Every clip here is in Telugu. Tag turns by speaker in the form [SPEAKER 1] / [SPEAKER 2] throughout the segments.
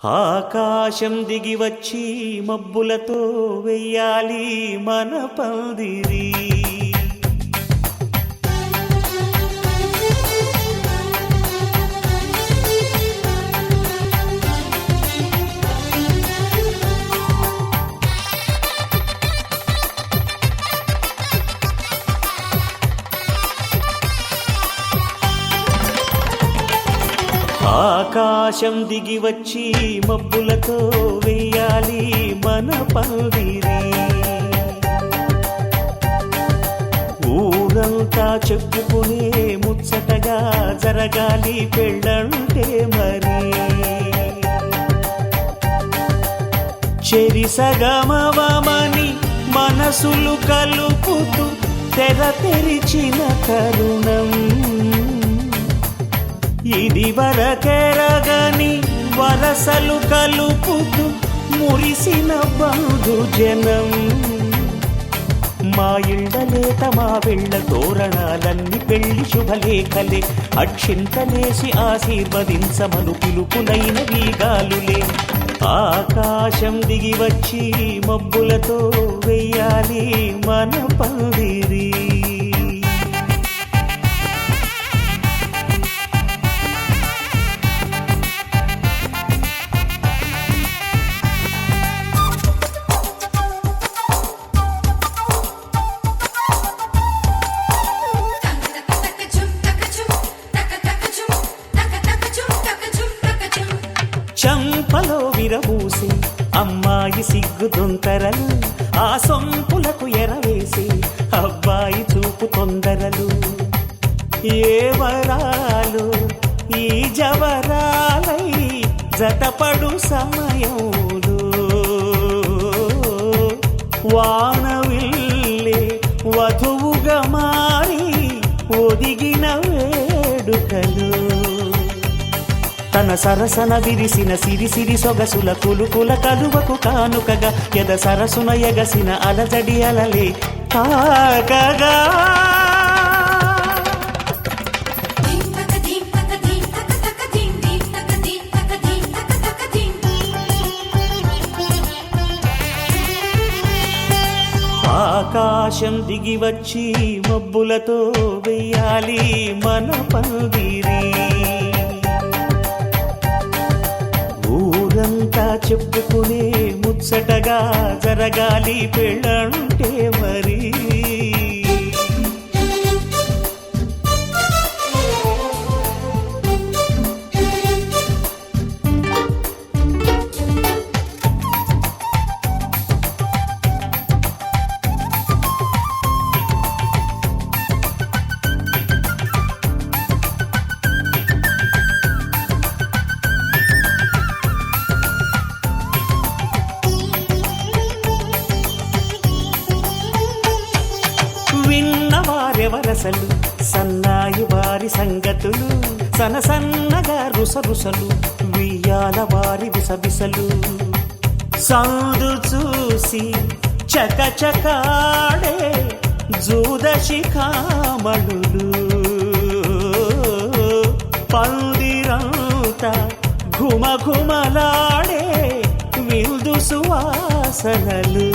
[SPEAKER 1] ఆకాశం దిగి వచ్చి మబ్బులతో వెయ్యాలి మన పందిరి. ఆకాశం దిగి వచ్చి మబ్బులతో వెయ్యాలి మన పందిరి. ఊరంతా చెప్పుకునే ముచ్చటగా జరగాలి పెళ్ళంటే మరి. చెరిసగమవమని మనసులు కలుపుతూ తెర తెరిచిన తరుణం. ఇది వరకెరగని వరసలు కలుపుతూ మురిసిన బంధుజనం. మా ఇళ్ళలేత మా వెళ్ళ తోరణాలన్నీ పెళ్లి శుభలేఖలే. అక్షింతలేసి ఆశీర్వదించమను పిలుపులైన వీగాలులే. ఆకాశం దిగి వచ్చి మబ్బులతో వెయ్యాలి మన పందిరి. చంపలో విరబూసి అమ్మాయి సిగ్గు దొంతరలు. ఆ సొంపులకు ఎరవేసి అబ్బాయి చూపు తొందరలు. ఏ వరాలు ఈ జవరాలై జతపడు సమయంలో. వానవిల్లే వధువుగా మారి ఒదిగిన వేడుకలు. తన సరసన విరిసిన సిరిసిరి సొగసుల కులుకుల కలువకు కానుకగా ఎద సరసున ఎగసిన అలజడి అలలే తాకగా. ఆకాశం దిగి వచ్చి మబ్బులతో వెయ్యాలి మన పందిరి. ఊరంతా చెప్పుకునే ముచ్చటగా జరగాలి పెళ్ళంటే మరి. విన్నవారెవరసలు సన్నాయి వారి సంగతులు. సనసన్నగా రుసరుసలు వియ్యాల వారి విసబిసలు. సందు చూసి చకచకాడే జూదశిఖామణులు. పందిరంతా ఘుమఘుమలాడే విందు సువాసనలు.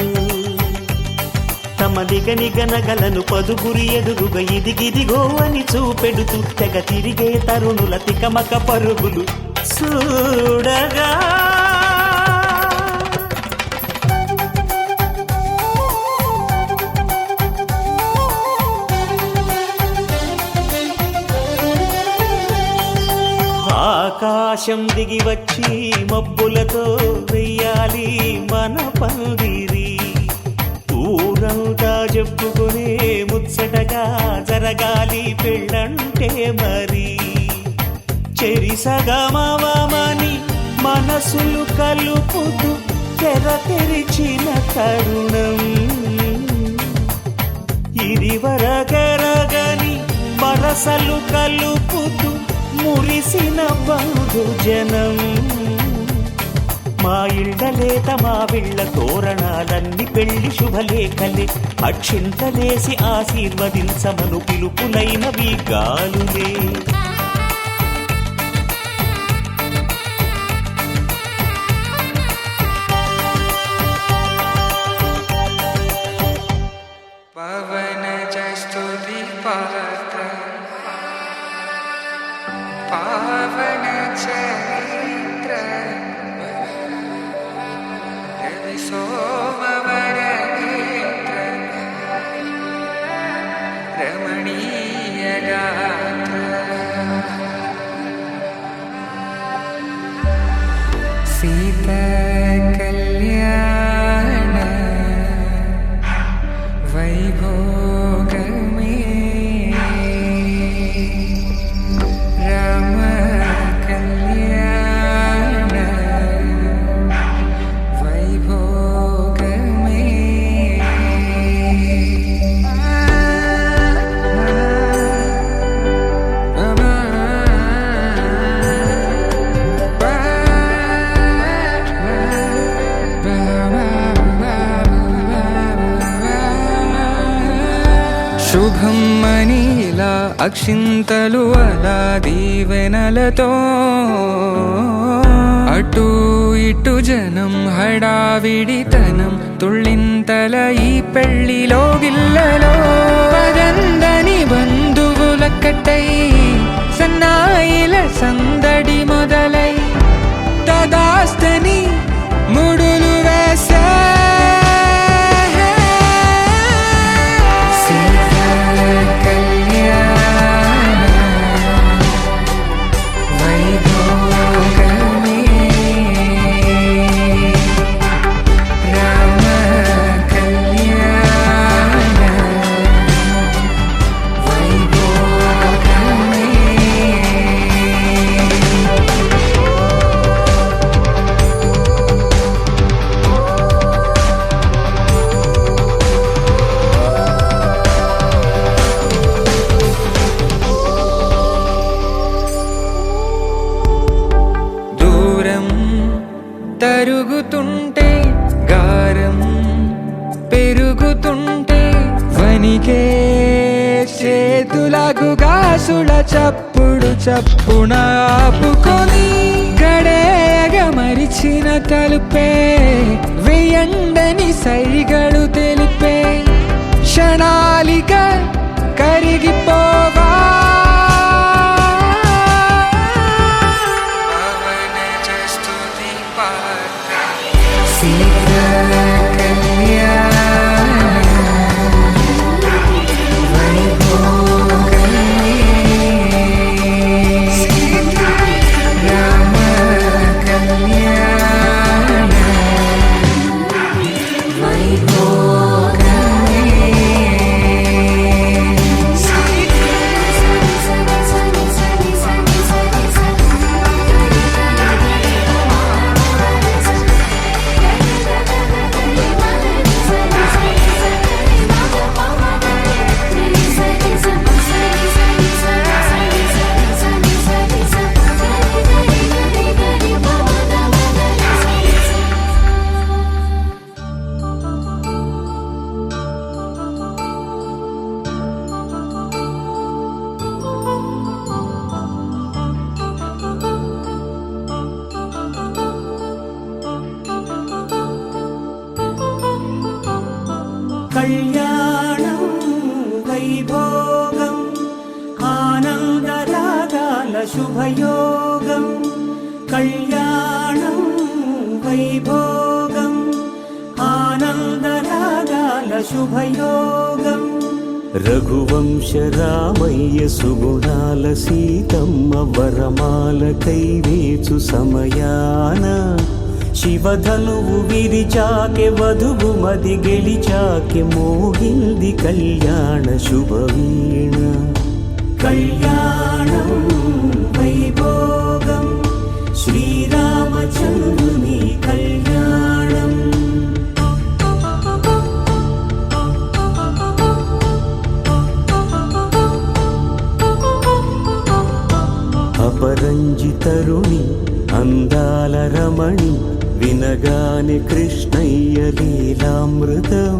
[SPEAKER 1] తమ నిగనిగనగలను పదుగురి ఎదురుగా ఇదిగిదిగో అని చూపెడుతూ తెగ తిరిగే తరుణుల తికమక పరుగులు చూడగా. ఆకాశం దిగి వచ్చి మబ్బులతో వెయ్యాలి మన పందిరి. ఊరంతా చెప్పుకునే ముచ్చటగా జరగాలి పెళ్ళంటే మరి. చెరిసగమవమని మనసులు కలుపుతూ తెర తెరిచిన తరుణం. ఇది వరకెరగని వరసలు కలుపుతూ మురిసిన బంధుజనం. మా ఇళ్ళలేత మా వెళ్ళ తోరణాలన్నీ పెళ్లి శుభలేఖలే. అక్షింతలేసి ఆశీర్వదించమను పిలుపులైన వీగాలులే.
[SPEAKER 2] సీత కళ్యాణ వైభోగమే రామ కళ్యాణ వైభోగమే శుభం మనీలా అక్షింతలు అలా దీవెనలతో అటు ఇటు జనం హడావిడితనం తుళ్ళింతల ఈ పెళ్లిలో గిల్లలో పదందని బంధువుల కట్టై సన్నాయిల సందడి మొదలై తదాస్తని ముడులు వేసే తరుగుతుంటే గారం పెరుగుతుంటే వనికే చేతులకు గాసుల చప్పుడు చప్పున ఆపుకొని గడేగ మరిచిన తలుపే వేయండని సైగడు తెలిపే క్షణాలిక కరిగిపోవా
[SPEAKER 1] కళ్యాణం వైభోగం ఆనందరాగాల శుభయోగం కళ్యాణం వైభోగం ఆనందరాగాల శుభయోగం రఘువంశ రామయ్య సుగుణాల సీతమ్మ వరమాల కైవేచు సమయాన శివధనువు విరిచాకె వధువు మది గెలిచాకె మోగింది కళ్యాణ శుభవీణ కళ్యాణం వైభోగం శ్రీరామచంద్రుని కళ్యాణం అపరంజి తరుణి అందాల రమణి వినగానే కృష్ణయ్య లీలామృతం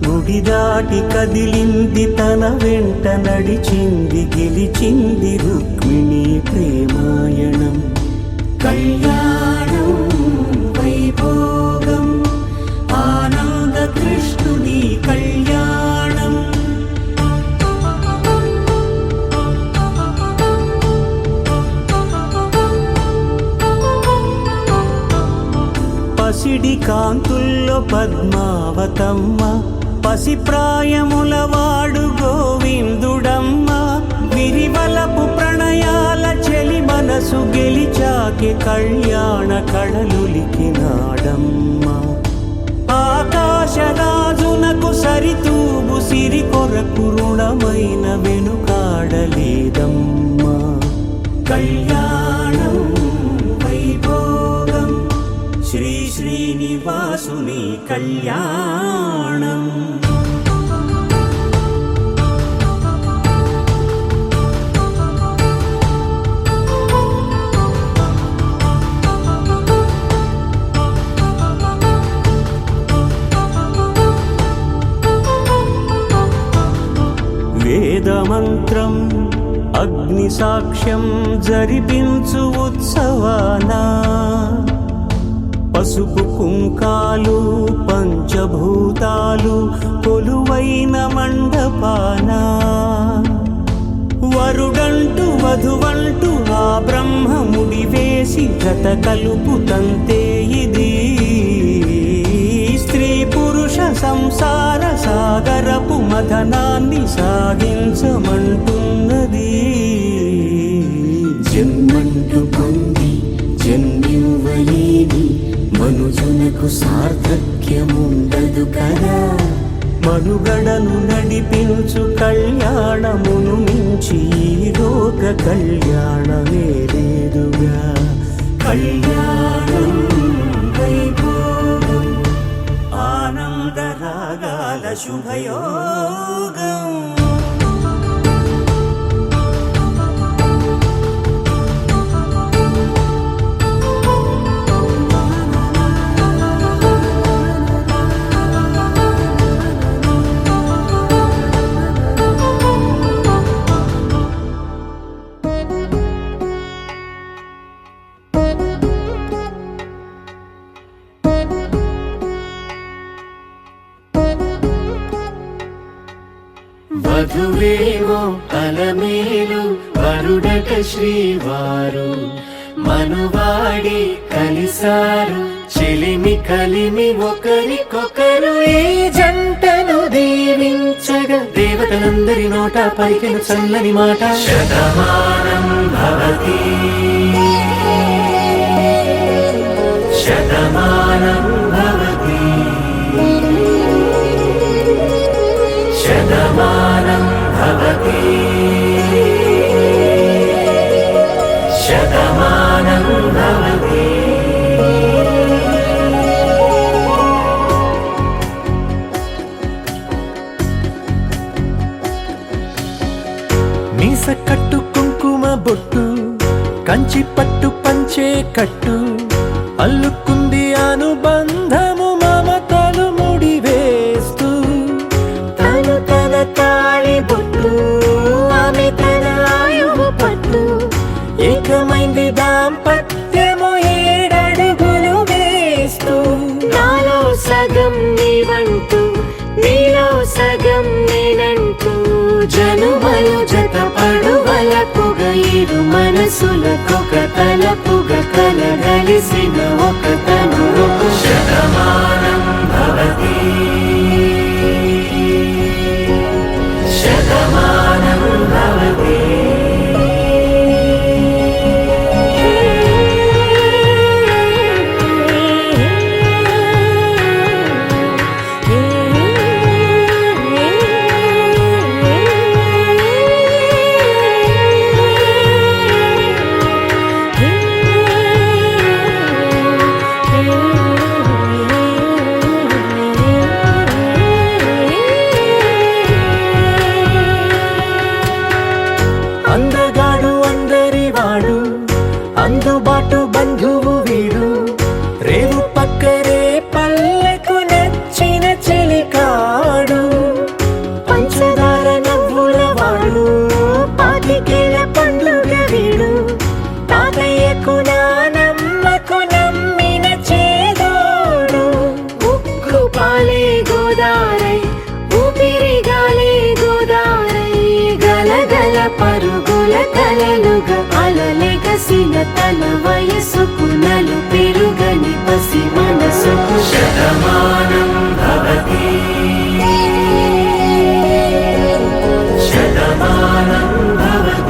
[SPEAKER 1] గుడి దాటి కదిలింది తన వెంట నడిచింది గెలిచింది రుక్మిణి ప్రేమాయణం కళ్యాణం వైభోగం ఆనంద కృష్ణుని కళ్యాణం పసిడి కాంతుల్లో పద్మావతమ్మ పసి ప్రాయముల వాడు గోవిందుడమ్మ సిరివలపు ప్రణయాల చెలి మనసు గెలిచాకే కళ్యాణ కళలులికినాడమ్మా ఆకాశరాజునకు సరితూగు సిరి కొరకు రుణమైన వెనుకాడలేదమ్మా కళ్యాణం వైభోగం శ్రీ శ్రీనివాసుని కళ్యాణం వేదమంత్రం అగ్ని సాక్ష్యం జరిపించు ఉత్సవానా పసుపు కుంకాలు పంచభూతాలు కొలువైన మండపానా వరుడంటూ వధువంటూ ఆ బ్రహ్మముడి వేసి జత కలుపుతంతే ఇది స్త్రీ పురుష సంసార సాగరపు మథనాన్ని సాగించమంటున్నది జన్మంటూ పొంది జన్మివ్వలేని మనుజునకు సార్థక్యముండదు కదా మనుగడను నడిపించు కళ్యాణమును మించి ఈ లోక కళ్యాణమే లేదుగా కళ్యాణం వైభోగం ఆనందరాగాల శుభయోగం
[SPEAKER 3] వధువేమో అలమేలు వరుడట శ్రీవారు మనువాడి కలిసారు చెలిమి కలిమి ఒకరికొకరు ఈ జంటను దీవించగా దేవతలందరి నోట పలికిన చల్లని మాట శతమానం భవతి శతమానం భవతి శతమానం భవతి శతమానం భవతి మీస కట్టు కుంకుమ బొట్టు కంచి పట్టు పంచే కట్టు అల్లుకుంది అనుబంధము మమతలు ముడివేస్తూ తను తన తాళి బొట్టు ఆమె తన ఆయువు పట్టు ఏకమైంది దాంపత్యము 7 అడుగులు వేస్తూ నాలో సగం నీవంటూ నీలో సగం నేనంటూ జనుమలు జత పడువలపుగ ఇరు మనసులకొక తలపుగ కలగలిసిన ఒక తను శతమానం భవతి శతమానం భవతి అందగాడు అందరివాడు అందుబాటు బంధువు వీడు రేవు పక్కరే పల్లెకు నచ్చిన చెలికాడు పంచదార నవ్వుల వాడు పాతికేల పండుగ వీడు తాతయ్యకు నానమ్మకు నమ్మిన చేదోడు ఉక్కు పాలే గోదారై ఊపిరి గాలే గోదారై గలగల పరుగుల కలలుగా అలలెగసిన తన వయసుకు నలు పెరుగని పసి మనసుకు శతమానం భవతి శతమానం భవతి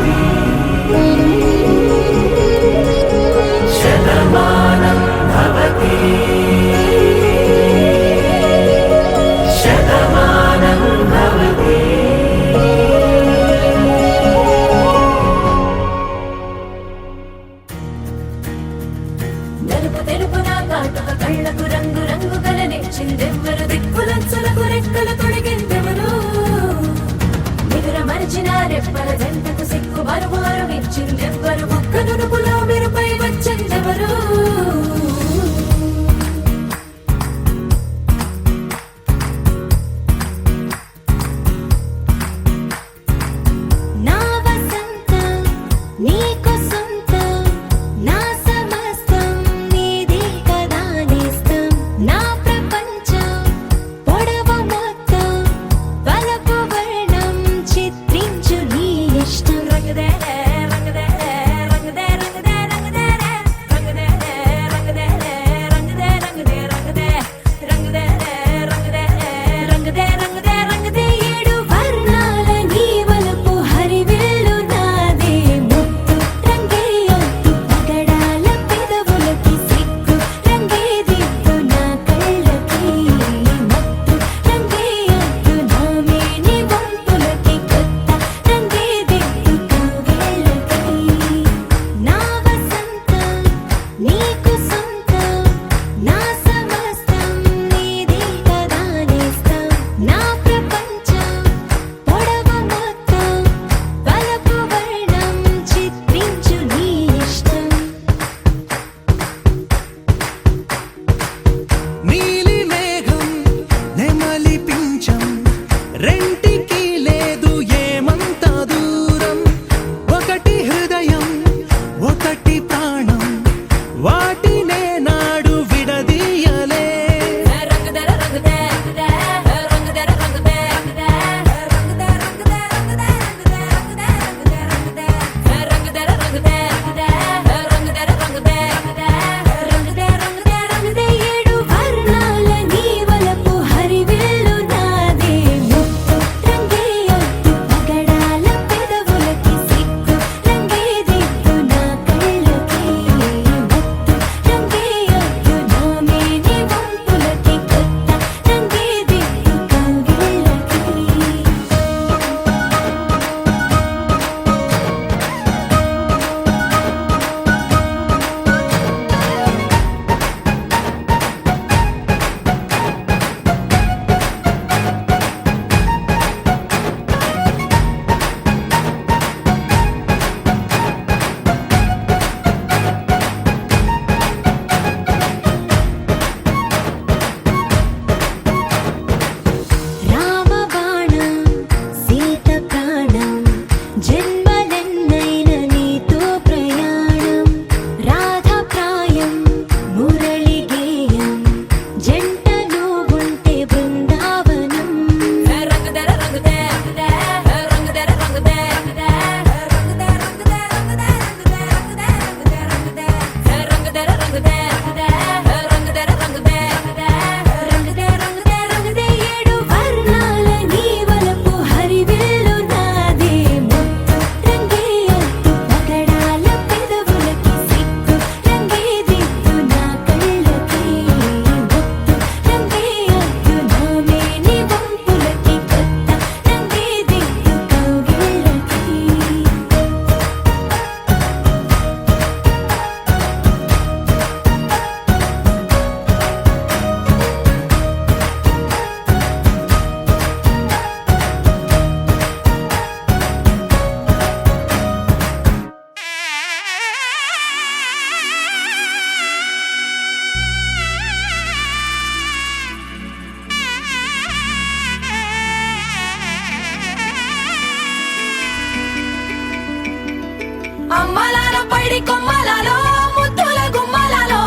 [SPEAKER 4] పైడి కొమ్మలలో ముద్దుల గుమ్మలలో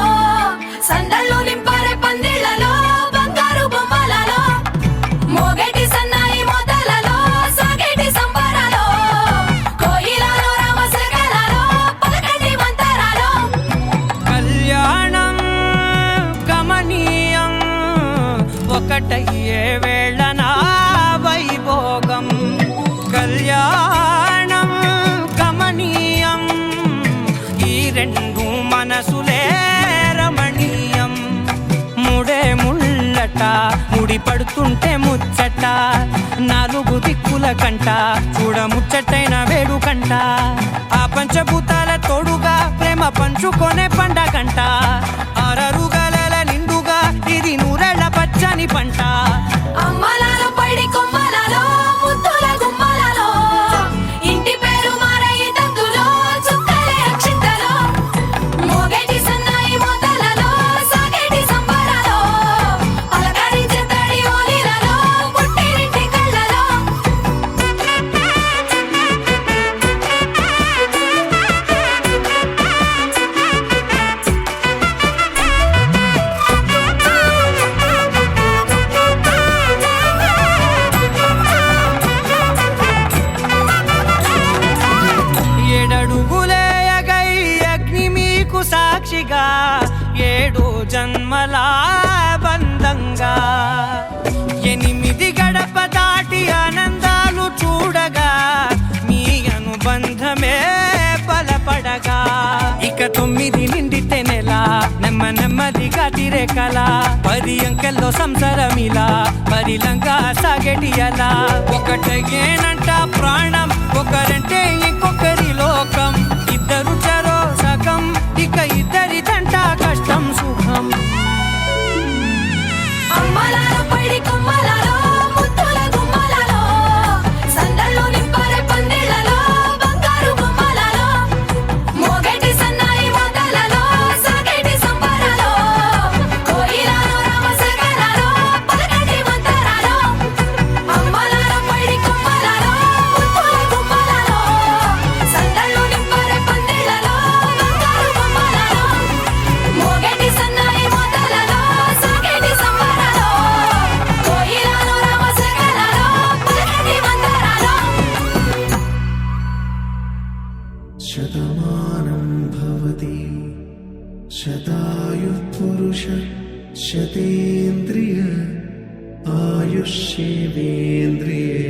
[SPEAKER 4] సందళ్ళు నింపరే పందిళ్లలో బంగారు బొమ్మలలో మోగేటి సన్నాయి మొదలలో సాగేటి సంబరాలో కోయిలలో రామశకలలో పలకండి మంతరాలో
[SPEAKER 2] కళ్యాణం గమనీయం ఒకటయ్యే వేళ నా వైభోగం కళ్యాణం గమనీయం ఈ రెండు మనసులే రమణీయం ముడే ముళ్ళట ముడి పడుతుంటే ముచ్చట నాలుగు దిక్కుల కంట చూడ ముచ్చటైన వేడుకంట ఆ పంచభూతాల తోడుగా ప్రేమ పంచుకొనే పండగంట ఆరరుగల నిండుగా ఇది నూరెళ్ళ పచ్చని పంట
[SPEAKER 4] అమ్మలాలో పైడి కొమ్మలలో ముద్దుల గుమ్మలలో ఇంటి పేరు మారయి తందులో చుక్కలే అక్షింతలో మోగేటి సన్నాయి మొదలలో సాగేటి సంబరాలో పలకరించే తడి ఓలిలలో పుట్టినింటి కళ్ళలో
[SPEAKER 2] ఏడడుగులే ఎగై అగ్ని మీకు సాక్షిగా ఏడు జన్మల బంధంగా ఎనిమిది గడప దాటి ఆనందాలు చూడగా మీ అనుబంధమే బలపడగా ఇక 9 నిండితే నెల నెమ్మదిగా తిరే కల 10 అంకెల్లో సంసారమిలా పరిలంగా సాగేటి అలా ఒకటేనంట ప్రాణం ఒకరంటే ఇంకొకరి లోకం ఇద్దరు చరో సగం ఇక ఇద్దరిదంట కష్టం సుఖం
[SPEAKER 4] అమ్మలాలో పైడి కొమ్మలలో ముద్దుల గుమ్మలలో సందళ్ళు నింపరే పందిళ్లలో బంగారు బొమ్మలలో మోగేటి సన్నాయి మొదలలో సాగేటి సంబరాలో కోయిలలో రామశకలలో పలకండి మంతరాలో అమ్మలాలో పైడి కొమ్మలలో ముద్దుల గుమ్మలలో సందళ్ళు నింపరే పందిళ్లలో బంగారు బొమ్మలలో మోగేటి సన్నాయి మొదలలో సాగేటి సంబరాలో కోయిలలో రామశకలలో పలకండి మంతరాలో
[SPEAKER 3] శతమానం భవతి శతాయుః పురుష శతేంద్రియ ఆయుష్యేవేంద్రియే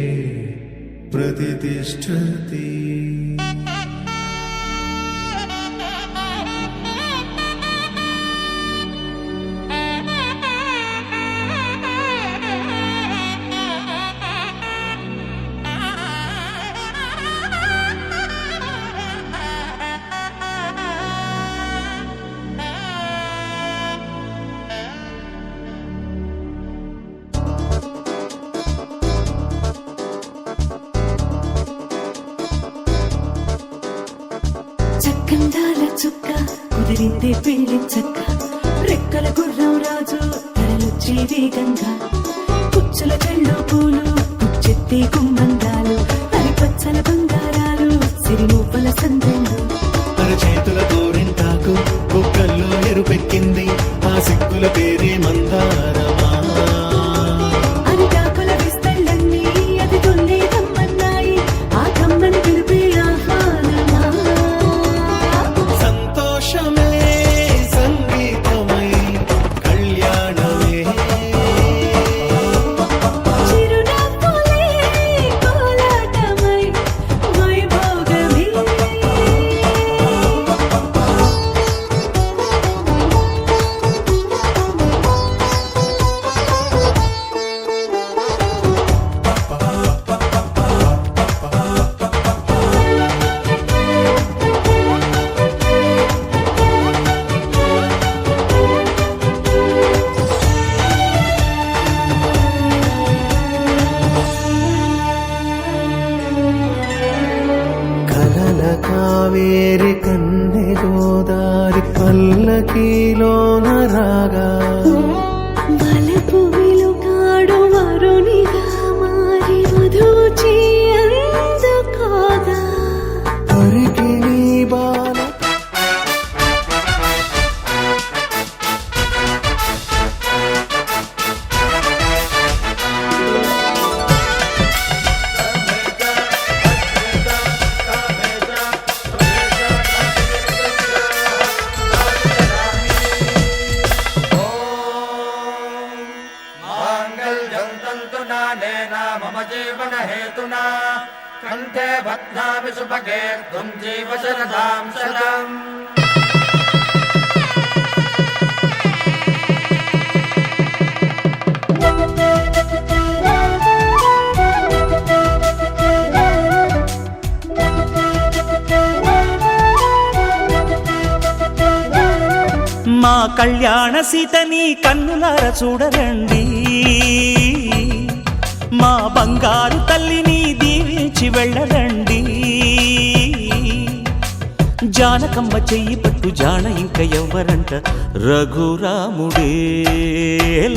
[SPEAKER 3] ప్రతిష్టతి
[SPEAKER 5] చక్కందాల చుక్క కుదిరిందే పెళ్లి చక్క రెక్కల గుర్రం రాజు తరలొచ్చే వేగంగా పుచ్చుల చెళ్ళు పూలు పుచ్చెత్తే గుమ్మందాలు అరి పచ్చల బంగారాలు సిరిమూపల సందెళ్ళు
[SPEAKER 3] అరచేతుల గోరింటాకు బుక్కల్లో ఎరుపెక్కింది ఆ సిక్కుల పేరే మందారమా
[SPEAKER 5] అరిటాకుల విస్తళ్ళన్నీ అది తొల్లే కమ్మన్నాయి ఆ కమ్మని పిలిపే ఆహ్వానమా
[SPEAKER 3] సంతోషమే సంగీతమై కళ్యాణమే
[SPEAKER 5] చిరునవ్వులే కోలాటమై వైభోగమే
[SPEAKER 6] मम जीवन हेतुना कंठे बध्नामि सुभगे त्वं जीव शरदां शतम्
[SPEAKER 1] మా కళ్యాణ సీతని కన్నులార చూడరండి, మా బంగారు తల్లిని దీవించి వెళ్ళరండి. జానకమ్మ చెయ్యి పట్టు జాన ఇంక ఎవ్వరంట, రఘురాముడే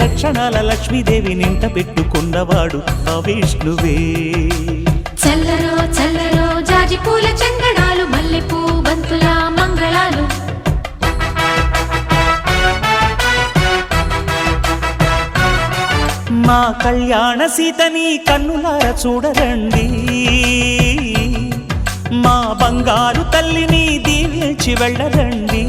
[SPEAKER 1] లక్షణాల లక్ష్మీదేవి నింట పెట్టుకున్నవాడు ఆ విష్ణువే.
[SPEAKER 4] చల్లరో చల్లరో జాజి పూల చంగడాలు మల్లెపూ బంతుల మంగళాలు
[SPEAKER 1] మా కళ్యాణ సీతని కన్నులార చూడరండి, మా బంగారు తల్లిని దీవించి వెళ్ళరండి.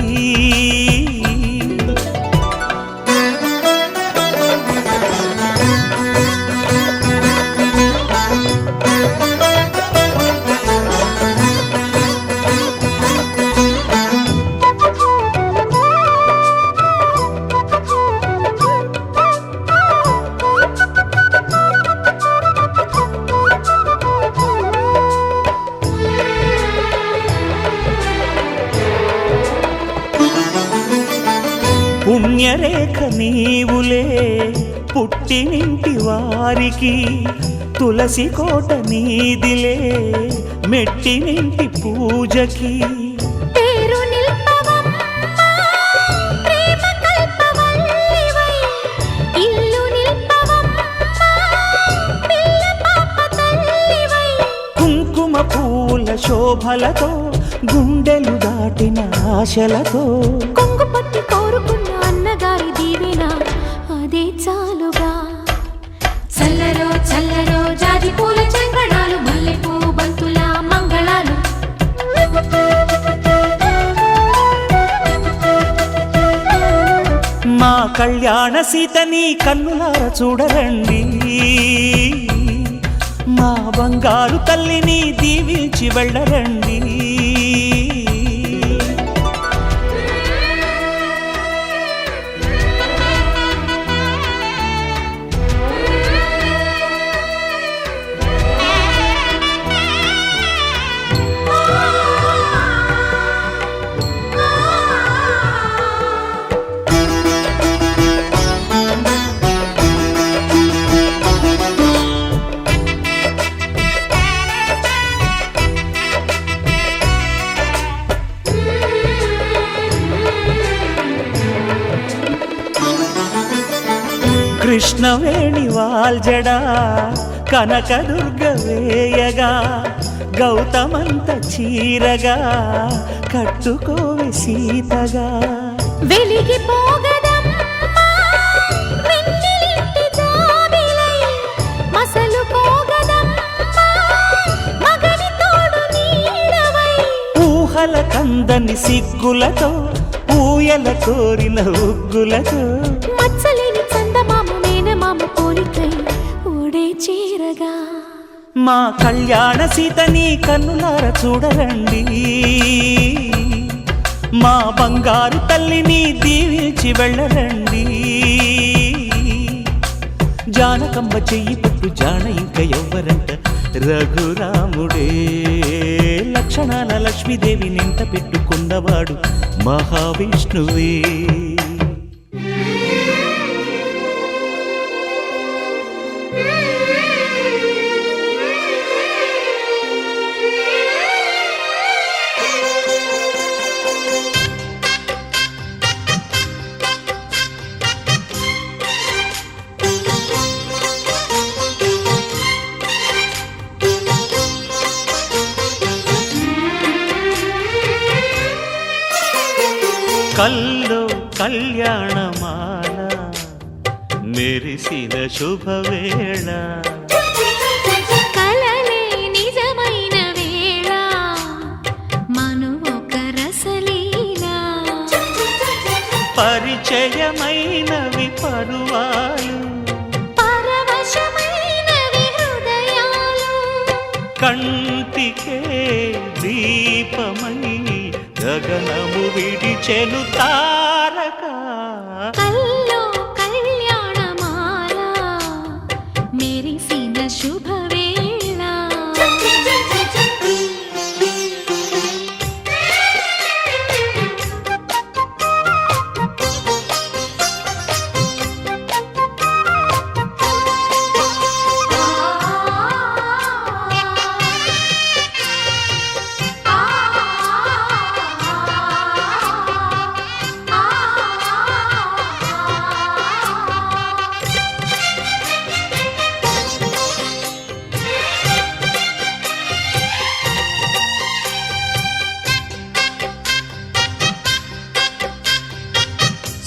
[SPEAKER 1] పుణ్యరేఖ నీవులే పుట్టినింటి వారికి, తులసి కోట నీదిలే మెట్టినింటి పూజకి.
[SPEAKER 4] పేరు నిల్పవమ్మా ప్రేమ కల్పవల్లివై, ఇల్లు నిల్పవమ్మా పిల్ల పాప తల్లివై.
[SPEAKER 1] కుంకుమ పూల శోభలతో గుండెలు దాటిన ఆశలతో,
[SPEAKER 4] కొంగు పట్టి కోరుకున్న అన్నగారి దీవెన అదే చాలుగా. చల్లరో చల్లరో జాజి పూల చంగడాలు మల్లెపూ బంతుల మంగళాలు
[SPEAKER 1] మా కళ్యాణ సీతని కన్నులార చూడరండి, మా బంగారు తల్లిని దీవించి వెళ్ళరండి. కృష్ణవేణి వాల్జడా కనకదుర్గ వేయగా, గౌతమంత చీరగా కట్టుకోవి సీతగా.
[SPEAKER 4] వెలిగిపోగదమ్మా వెన్నెలింటి జాబిలై, మసలుకోగదమ్మా మగని తోడు నీడవై.
[SPEAKER 1] ఊహల కందని సిగ్గులతో ఊయల కోరిన ఉగ్గులతో,
[SPEAKER 4] మచ్చలేని చందమామ మేనమామ పోలికై ఓడే చీరగా.
[SPEAKER 1] మా కళ్యాణ సీతని కన్నులార చూడరండి, మా బంగారు తల్లిని దీవించి వెళ్ళరండి. జానకమ్మ చెయ్యి పట్టు జాన ఇంక ఎవ్వరంట, రఘురాముడే లక్షణాల లక్ష్మీదేవి నింట పెట్టుకున్నవాడు మహావిష్ణువే. కల్లో కళ్యాణమాల మెరిసిన శుభవేళ,
[SPEAKER 4] కలలే నిజమైన వేళ మను ఒక రసలీలా.
[SPEAKER 1] పరిచయమైనవి పరువాలు,
[SPEAKER 4] పరవశమైనవి హృదయాలు.
[SPEAKER 1] కంటికే దీపమై గగనము విడిచెను తారక
[SPEAKER 4] కల్లో కళ్యాణమాల మెరిసిన శుభవేళ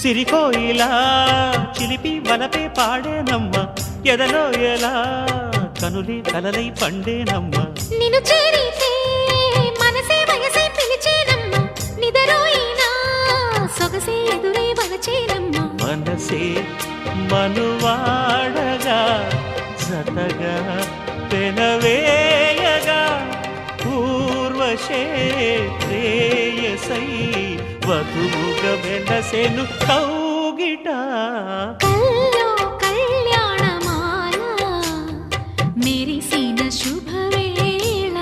[SPEAKER 1] సిరికోయిలా చిలిపి వలపే పాడేనమ్మ ఎదలో ఎలా కనులే కలలై పండేనమ్మ
[SPEAKER 4] నిన్ను చేరితే మనసే వయసే పిలిచేనమ్మ నిదరోయినా సొగసే ఎదురై వలచేనమ్మ
[SPEAKER 1] మనసే మనువాడగా జతగా పెనవేయగా పూర్వశే శ్రేయసై వధువుగా వెనసెను కౌగిట
[SPEAKER 4] కల్లో కళ్యాణమాల మెరిసిన శుభవేళ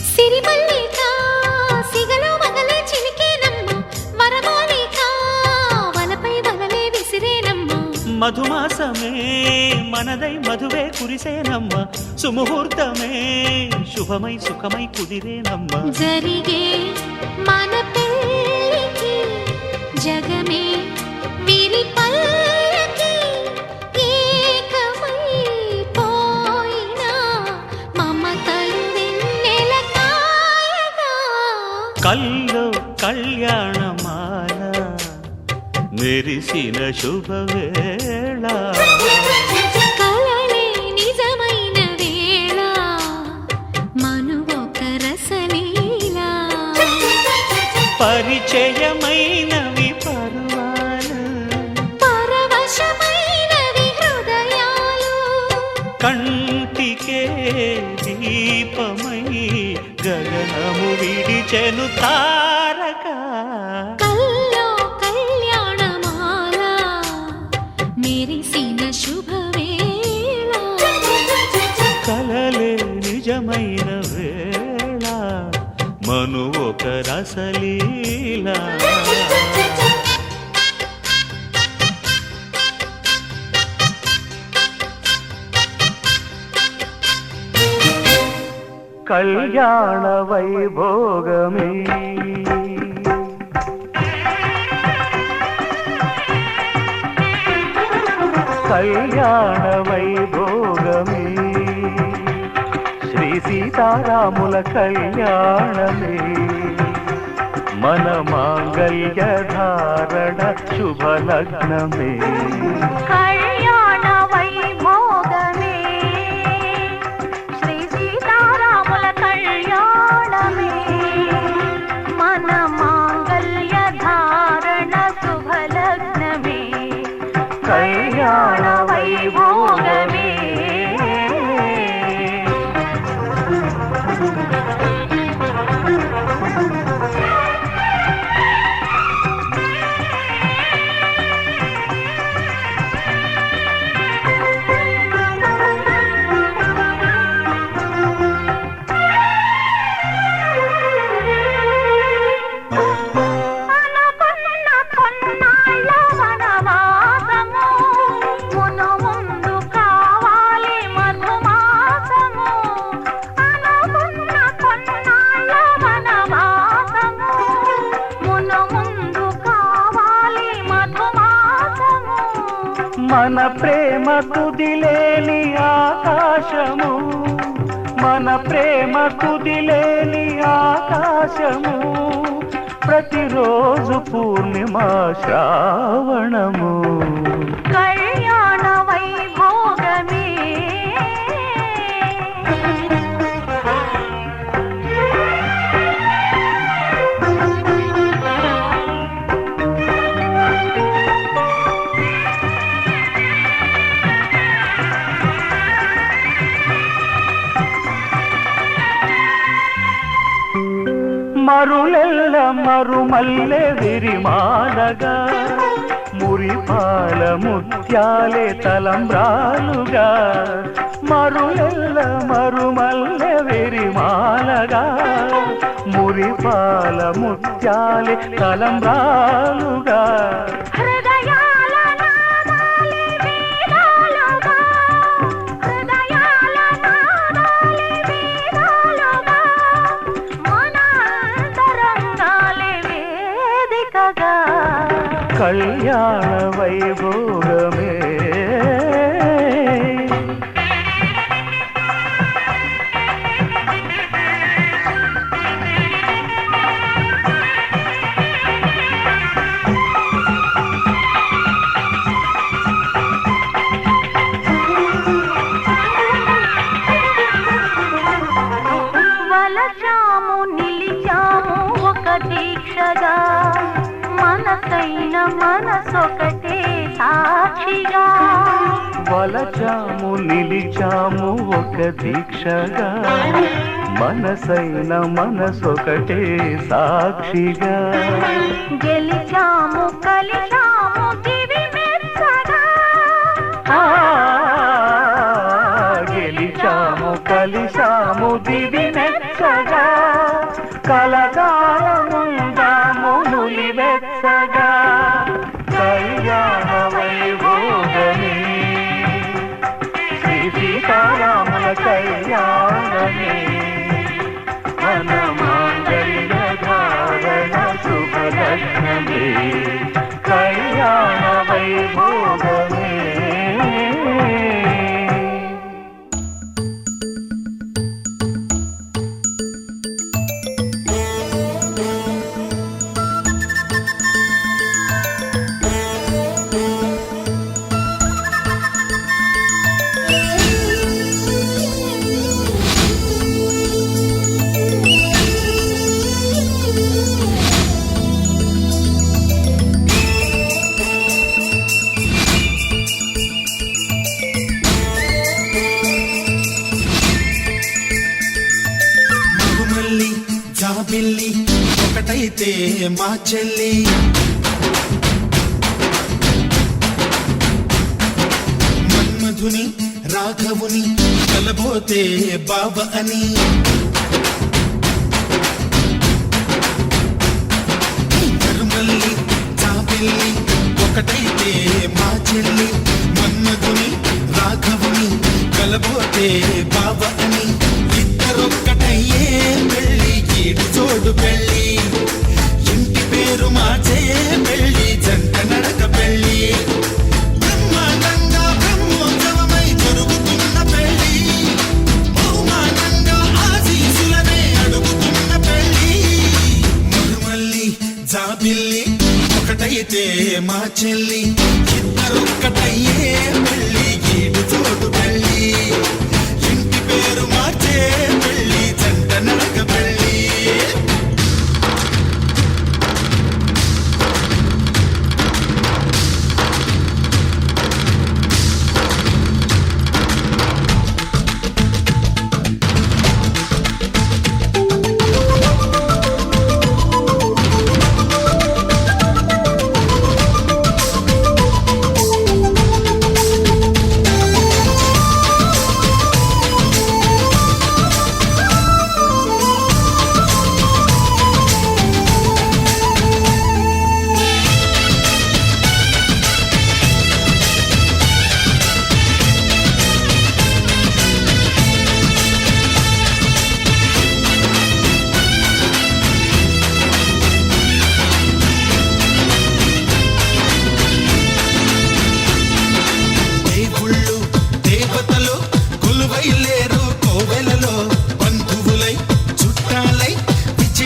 [SPEAKER 4] సిరిమల్లిక సిగలో మగలే చిలికేనమ్మ వరమోలిక వలపై వలలే విసిరేనమ్మ
[SPEAKER 1] మధుమాసమే మనదై మధువే కురిసేనమ్మ సుముహూర్తమే శుభమై సుఖమై కుదిరేనమ్మ
[SPEAKER 4] జరిగే మన పెళ్ళికి జగమే వీరి పల్లకి ఏకమై పోయినా మమతలు వెన్నెల కాయగా
[SPEAKER 1] కల్లో కళ్యాణమాల మెరిసిన శుభవేళ
[SPEAKER 4] కలలే నిజమైన వేళ మనువొక రసలీల
[SPEAKER 1] పరిచయమైనవి పర్వాలు
[SPEAKER 4] పరవశమైనవి హృదయాలు
[SPEAKER 1] కంటికే దీపమై గగనము విడిచెను తారక
[SPEAKER 4] కల్లో కళ్యాణమాల మెరిసిన శుభవేళ
[SPEAKER 1] కలలే నిజమైన వేళ మను ఒక రసలీల కళ్యాణ వైభోగమే కళ్యాణ వైభోగమే శ్రీ సీతారాముల కళ్యాణమే మన మాంగళ్య ధారణ శుభలగ్నమే
[SPEAKER 5] కళ్యాణ వైభోగమే శ్రీ సీతారాముల కళ్యాణమే మన మాంగళ్య ధారణ శుభలగ్నమే కళ్యాణ వైభోగమే
[SPEAKER 1] మన ప్రేమ తుదిలేని ఆకాశము, మన ప్రేమ తుదిలేని ఆకాశము, ప్రతిరోజు పూర్ణిమ శ్రావణము.
[SPEAKER 5] కళ్యాణ వైభోగమే
[SPEAKER 1] మరులెల్ల మరుమల్లె విరిమాలగా, మురిపాల ముత్యాలే తలంబ్రాలుగా. మరులెల్ల మరుమల్లె విరిమాలగా, మురిపాల ముత్యాలే తలంబ్రాలుగా.
[SPEAKER 5] హృదయాల నాదాలే వేదాలుగా, హృదయాల నాదాలే వేదాలుగా, మన అంతరంగాలే వేదికగా.
[SPEAKER 1] కళ్యాణ వైభోగమే
[SPEAKER 5] వలచాము నిలిచాము ఒక దీక్షగా, మనసైన మనసొకటే సాక్షిగా.
[SPEAKER 1] వలచాము నిలిచాము ఒక దీక్షగా, మనసైన మనసొకటే సాక్షిగా.
[SPEAKER 5] గెలిచాము కలిచాము దివి మెచ్చగా,
[SPEAKER 1] గెలిచాము కలిశాము దివి మెచ్చగా. కలకాలముందాము నులివెచ్చగా. కళ్యాణ వైభోగమే శ్రీ సీతారాముల కళ్యాణమే. మన మాంగళ్య ధారణ శుభలగ్నమే. కళ్యాణ వైభోగమే.
[SPEAKER 3] మగుమల్లి జాబిల్లి ఒకటైతే మా చెల్లి. మన్మధుని రాఘవుని కలబోతే బావ అని. మరుమల్లి జాబిల్లి ఒకటైతే మా చెల్లి. మన్మధుని రాఘవుని కలబోతే బావ అని. ఇద్దరొక్కటయ్యే పెళ్ళి ఈడు చోడు పెళ్ళి. ఇంటి పేరు మార్చే పెళ్ళి జంట నడక పెళ్ళి. బ్రహ్మాండంగా బ్రహ్మోత్సవమై జరుగుతున్న పెళ్ళి. బహుమానంగా ఆశీసులనే అడుగుతున్న పెళ్ళి. మరుమల్లి జాబిల్లి ఒకటైతే మా చెల్లి. ఇద్దరొక్కటయ్యే పెళ్ళి ఈడు చోటు పెళ్ళి. ఇంటి పేరు మార్చే పెళ్ళి జంట నడక పెళ్ళి.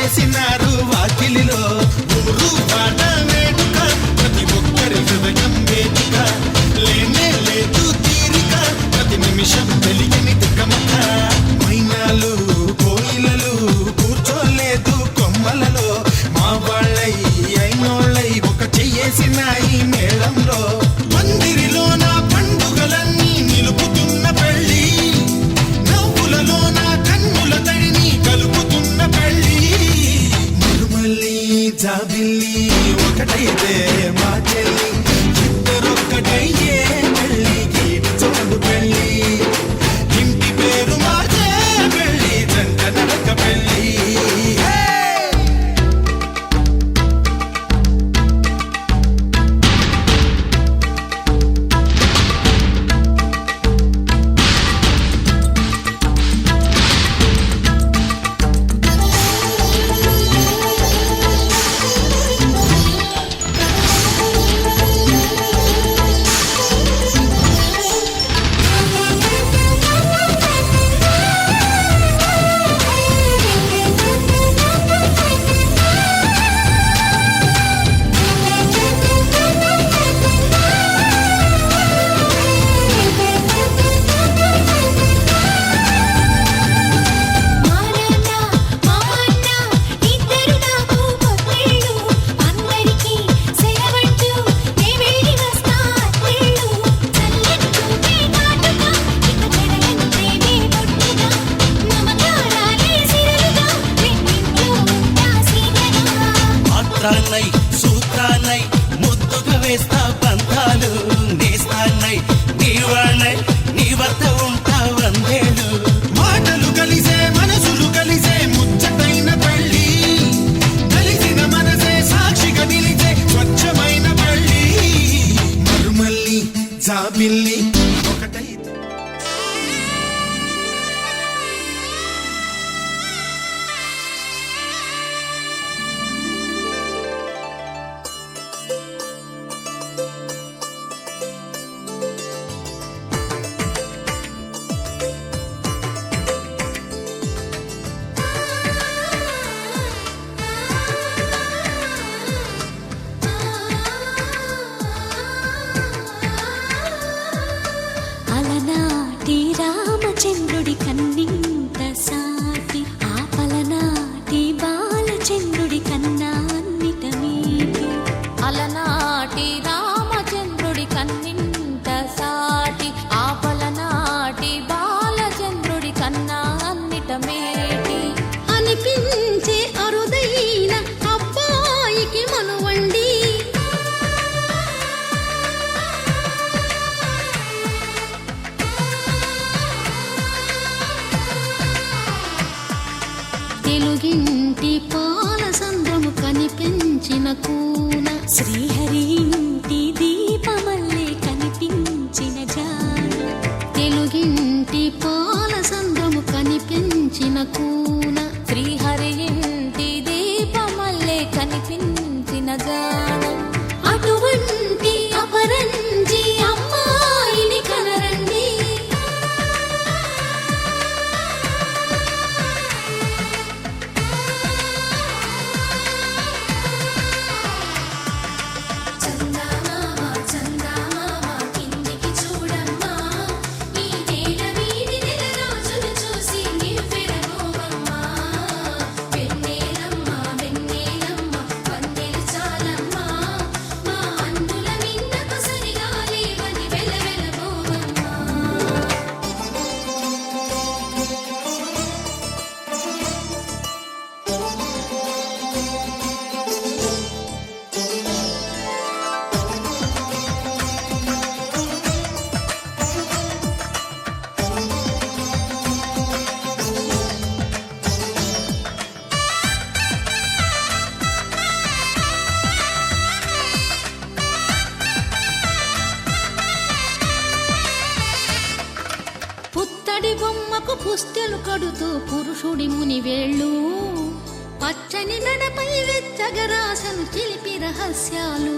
[SPEAKER 3] వేసినారు వాకిలిలో ఊరు పాట వేడుక ప్రతి ఒక్కరి హృదయం వేదిక లేనే లేదు తీరిక ప్రతి నిమిషం వెలిగిని తికమక మైనాలు కోయిలలు కూర్చోలేదు కొమ్మలలో మా వాళ్ళై అయినోళ్ళై ఒక చెయ్యేసినాయి మేళంలో మందిరిలో నా పండుగలన్నీ నిలుపుతున్న పెళ్ళి నవ్వులలో నా కన్నుల తడిని కలుపుతున్న పెళ్ళి మరుమల్లి జాబిల్లి ఒకటైతే మా చెల్లి ఇద్దరొక్కటయ్యే పెళ్ళికి చోడు పెళ్ళి ఇంటి పేరు మార్చే పెళ్ళి జంట నడక పెళ్ళి
[SPEAKER 7] మంత్రాన్నై సూత్రాన్నై ముద్దుగా వేస్తా బంధాలు నేస్తాన్నై నీవాణ్ణై నీ వద్ద ఉంటా వందేళ్ళు
[SPEAKER 3] మాటలు కలిసే మనసులు కలిసే ముచ్చటైన పెళ్ళి కలిసిన మనసే సాక్షిగా నిలిచే స్వచ్ఛమైన పెళ్ళి మరుమల్లి జాబిల్లి ఒకటైతే
[SPEAKER 4] అలనాటి రామచంద్రుడి కన్నింత సాటి ఆపలనాటి బాలచంద్రుడి కన్నా అన్నిట మీటి
[SPEAKER 8] అలనాటి రామచంద్రుడి కన్నింత సాటి ఆపలనాటి బాలచంద్రుడి కన్నా అన్నిట మేటి
[SPEAKER 4] అనిపించే అరుదైన అబ్బాయికి మనువండి తెలుగింటి పాల సంద్రము కనిపించిన కూన శ్రీహరి ఇంటి దీపమల్లే కనిపించిన జాన తెలుగింటి పాల సంద్రము కనిపించిన కూన
[SPEAKER 8] శ్రీహరి ఇంటి దీపమల్లే కనిపించిన జానం
[SPEAKER 4] అటువంటి అపరంజి అమ్మాయిని కనరండి చందమామ చందమామ కిందికి చూడమ్మా ఈ నేల వీధి నెల రోజులు చూసి నివ్వెరబోవమ్మా వెన్నెలమ్మ వెన్నెలమ్మ వందెలు చాలమ్మా మా అందుల మిన్నకు సరిగా లేవని వెలవెలబోవమ్మా పుత్తడి బొమ్మకు పుస్తెలు కడుతూ పురుషుడి ముని వేళ్ళు పచ్చని మెడపై వెచ్చగరాసను చిలిపి రహస్యాలు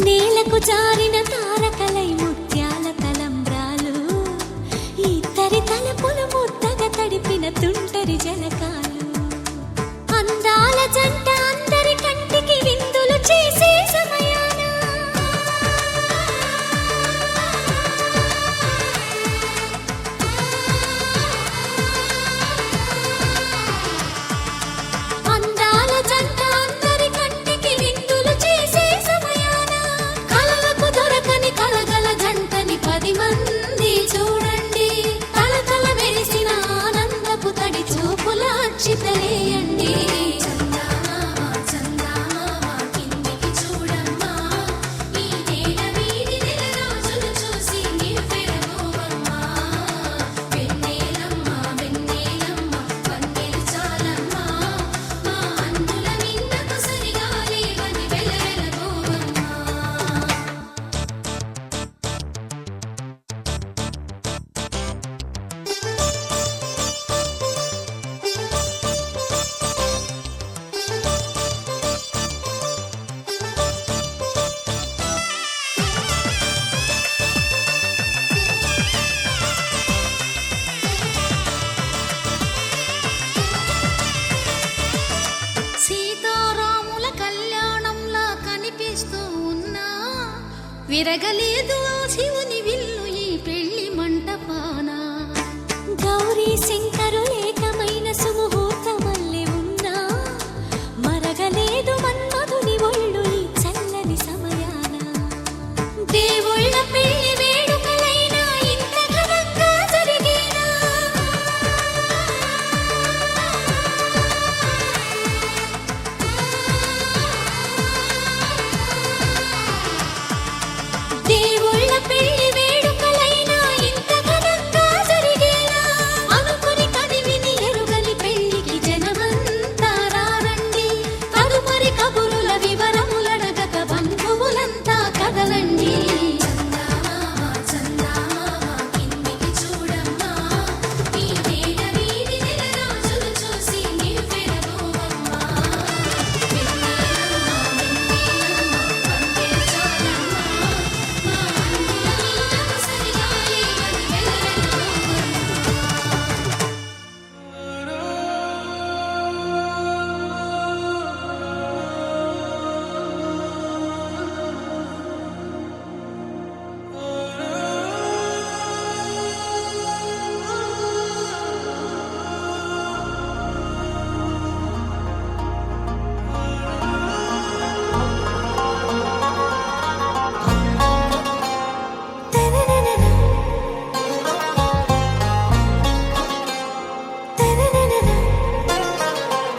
[SPEAKER 4] నేలకు జారిన తారకలై ముత్యాల తలంబ్రాలు ఇద్దరి తలపులు ముద్దగా తడిపిన తుంటరి జలకాలు ఆలోచిస్తూ ఉన్నా విరగలేదు ఆ శివుని విల్లు ఈ పెళ్లి మంటపాన.
[SPEAKER 8] గౌరీ శంకరు ఏకమైన సుముహూర్తమల్లె ఉన్నా మరగలేదు మన్మధుని ఒళ్ళు ఈ చల్లని సమయాన. దేవుళ్ళ పెళ్లి వేడుకలైనా ఇంత ఘనంగా జరిగేనా? దేవుళ్ళ పెళ్లి వేడుకలైనా ఇంత ఘనంగా జరిగేనా? అనుకుని కదివిని ఎరుగని పెళ్లికి జనమంతా రారండి. తదుపరి కబురుల వివరములడగక బంధువులంతా కదలండి. చందమామ చందమామ కిందికి చూడమ్మా, ఈ నేల వీధి నెలరాజులు చూసి నివ్వెరబోవమ్మా. వెన్నెలమ్మ వెన్నెలమ్మ వందే చాలమ్మా, మా అన్నుల నీడను సరిగాలి అని వెల్లెలబోవమ్మా.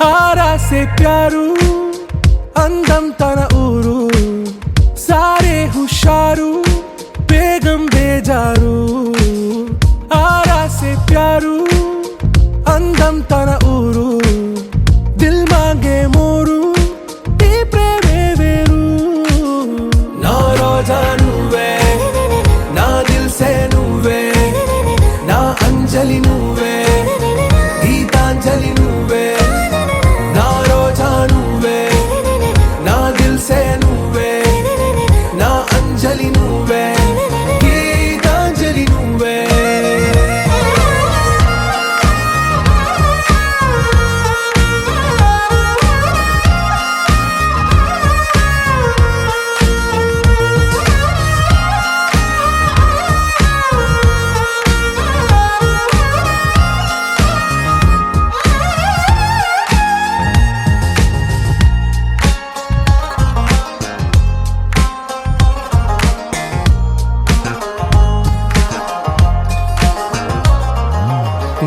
[SPEAKER 9] आरा से प्यारू అందం తన ఊరు సారే హుషారు బేగం బేజారు. ఆరా సే ప్యారు అందం తన ఊరు దిల్ మాంగే మోరు ఈ ప్రేమే వేరు. నా రోజా నువ్వే నా దిల్ సే నువ్వే నా అంజలి నువ్వే గీతాంజలి నువ్వే. నా రోజా నువ్వే నా దిల్ సే నువ్వే నా అంజలి నువ్వే గీతాంజలి నువ్వే.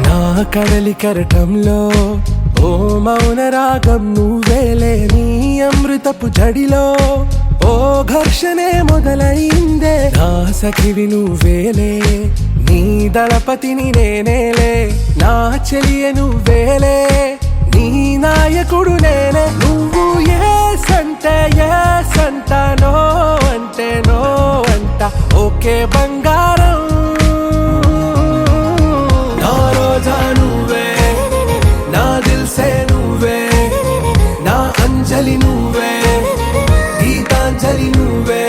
[SPEAKER 9] నా కడలి కరటంలో ఓ మౌన రాగం నువ్వేలే, నీ అమృతపు జడిలో ఓ ఘర్షణే మొదలైందే. నా సఖివి నువ్వేలే నీ దళపతిని నేనేలే, నా చెలియ నువ్వేలే నీ నాయకుడు నేనే. నువ్వు ఏ సంట నో అంటే నో అంట ఓకే బంగారం. నా రోజా నువ్వే నా దిల్ సే నువ్వే నా అంజలి నువ్వే గీతాంజలి నువ్వే.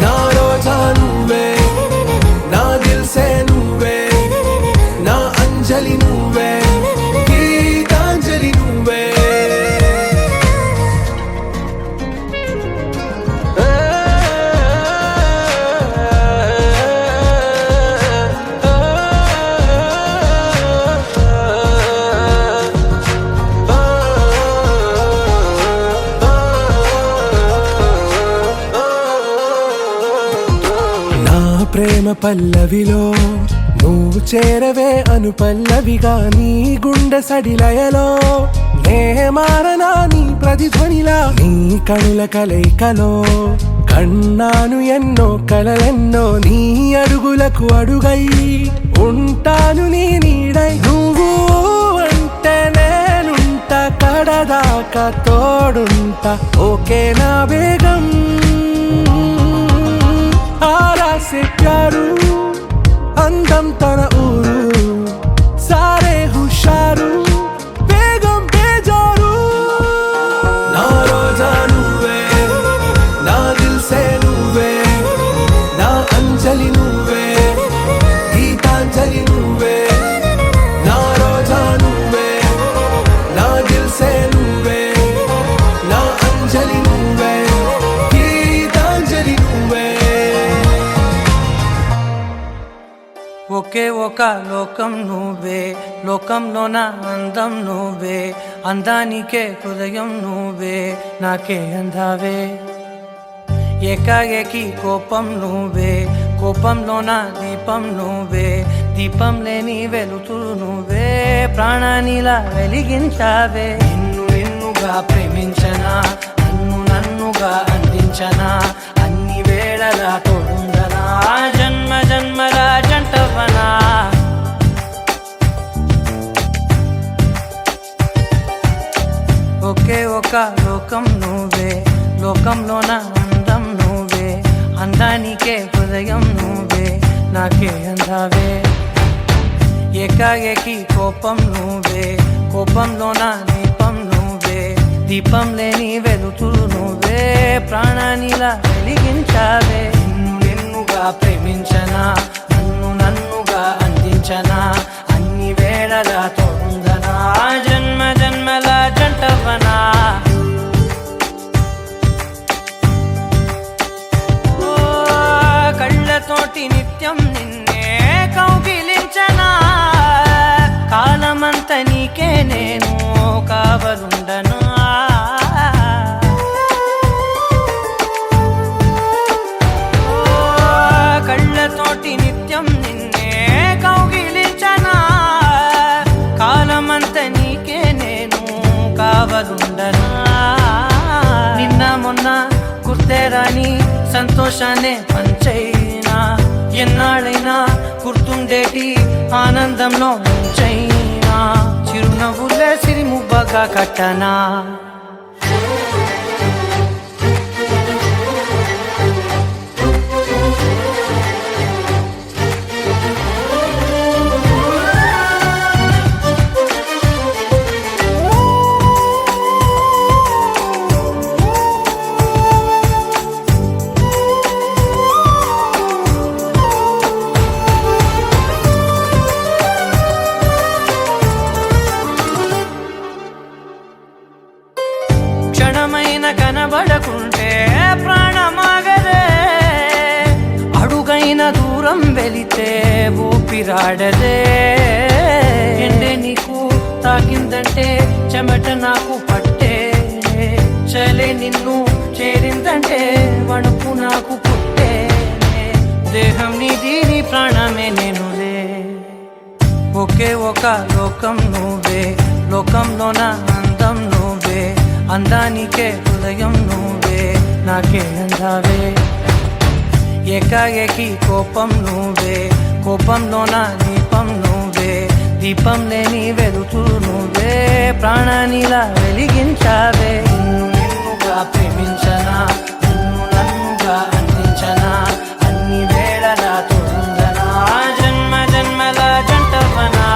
[SPEAKER 9] నా రోజా నువ్వే నా దిల్ సే నువ్వే నా అంజలి నువ్వే గీతాంజలి నువ్వే. నా ప్రేమ పల్లవిలో నువ్వు చేరవే అను పల్లవిగా, నీ గుండె సడిలయలో నే మారనా నీ ప్రతిధ్వనిలా. నీ కనుల కలయికలో కన్నాను ఎన్నో కలలెన్నో, నీ అడుగులకు అడుగై ఉంటాను నీ నీడై. నువ్వు అంటే నేనుంట కడదాకా తోడుంటా ఓకే నా బేగం. ఆరా సే ప్యారు అందం తన ఊరు సారే హుషారు బేగం బేజారు. నా రోజా నువ్వే నా దిల్ సే నువ్వే నా అంజలి నువ్వే గీతాంజలి నువ్వే. నా రోజా నువ్వే నా దిల్ సే నువ్వే నా అంజలి నువ్వే
[SPEAKER 2] ఒకే ఒక లోకం నువ్వే, లోకంలోన అందం నువ్వే, అందానికే హృదయం నువ్వే, నాకే అందావే. ఏకాఏకి కోపం నువ్వే, కోపంలోన దీపం నువ్వే, దీపం లేని వెలుతురు నువ్వే, ప్రాణానిలా వెలిగించావే. నిన్నుగా ప్రేమించనా, నన్నుగా అందించనా, అన్ని వేళలా తోడుందనా, జన్మ జన్మల జంటవనా. ఒకే ఒక లోకం నువ్వే, లోకంలోన అందం నువ్వే, అందానికే హృదయం నువ్వే, నాకే అందావే. ఏకాఏకి కోపం నువ్వే, కోపంలోన దీపం నువ్వే, దీపం లేని వెలుతురు నువ్వే, ప్రాణానిలా వెలిగించావే. నిన్నుగా ప్రేమించనా, నన్నుగా అందించనా, అన్ని వేళలా తోడుందనా, జన్మ జన్మల జంటవనా. కళ్ళతోటి నిత్యం నిన్నే కౌగిలించనా, కాలమంత నీకే నేను కావలుండనా. కళ్ళతోటి నిత్యం నిన్నే కౌగిలించనా, కాలమంత నీకే నేను కావలుండనా. నిన్న మొన్న గుర్తేరాని సంతోషాన్నే పంచైనా, ఎన్నాళ్ళైనా గుర్తుండేటి ఆనందంలో ముంచైనా, చిరునవ్వులే సిరిముబ్బగా కట్టనా. క్షణమైన కనబడకుంటే ప్రాణమాగదే, అడుగైన దూరం వెళితే ఊపిరాడదే. ఎండే నీకు తాకిందంటే చెమట నాకు పట్టే, చలే నిన్ను చేరిందంటే వణుకు నాకు పుట్టే, దేహం నీది నీ ప్రాణమే నేనులే. ఒకే ఒక లోకం నువ్వే, లోకంలోన అందం నువ్వే, అందానికే హృదయం నువ్వే, నాకే అందావే. ఏకాఏకి కోపం నువ్వే, కోపంలోన దీపం నువ్వే, దీపం లేని వెలుతురు నువ్వే, ప్రాణానిలా వెలిగించావే. నిన్నుగా ప్రేమించనా, నన్నుగా అందించనా, అన్ని వేళలా తోడుందనా, జన్మ జన్మల జంటవనా.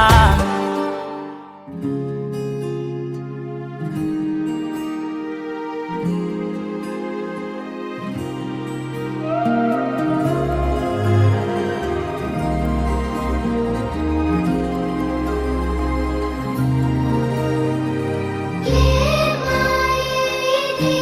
[SPEAKER 8] ఏ మాయే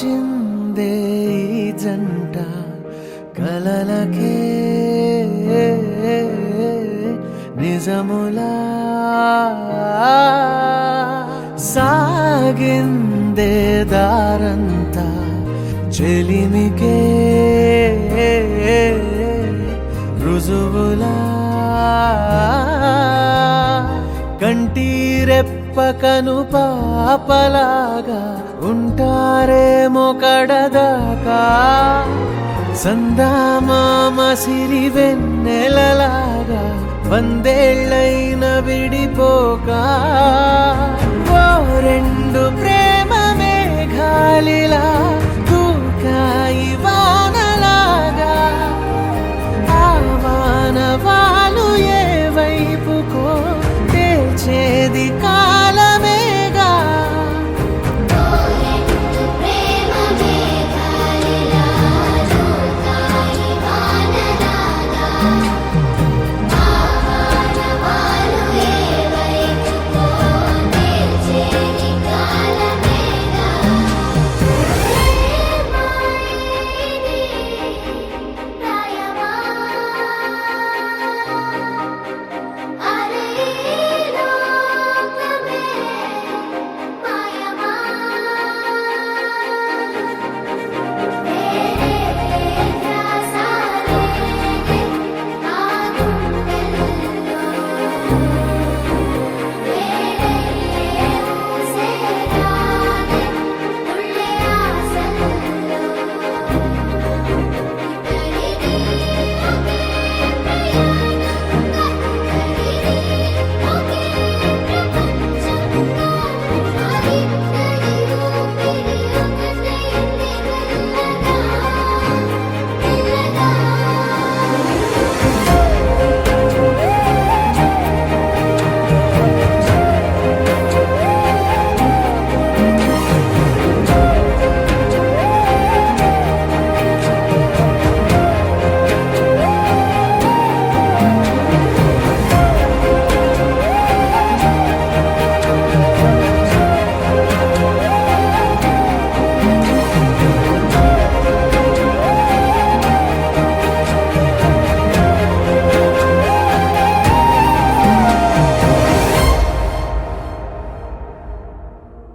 [SPEAKER 2] వచ్చిందే ఈ జంట కలలకే నిజములా సాగిందే దారంతా చెలిమికే రుజువులా కంటిరెప్పకను పాపలాగా ఉంటారేమో కడదాకా సందామామ సిరి వెన్నెలలాగా వందేళ్ళైన విడిపోక ఓ రెండు ప్రేమ మేఘాలిలా దూకాయి వానలాగా ఆ వానవాలు ఏ వైపుకో తెల్చేది కాలమేగా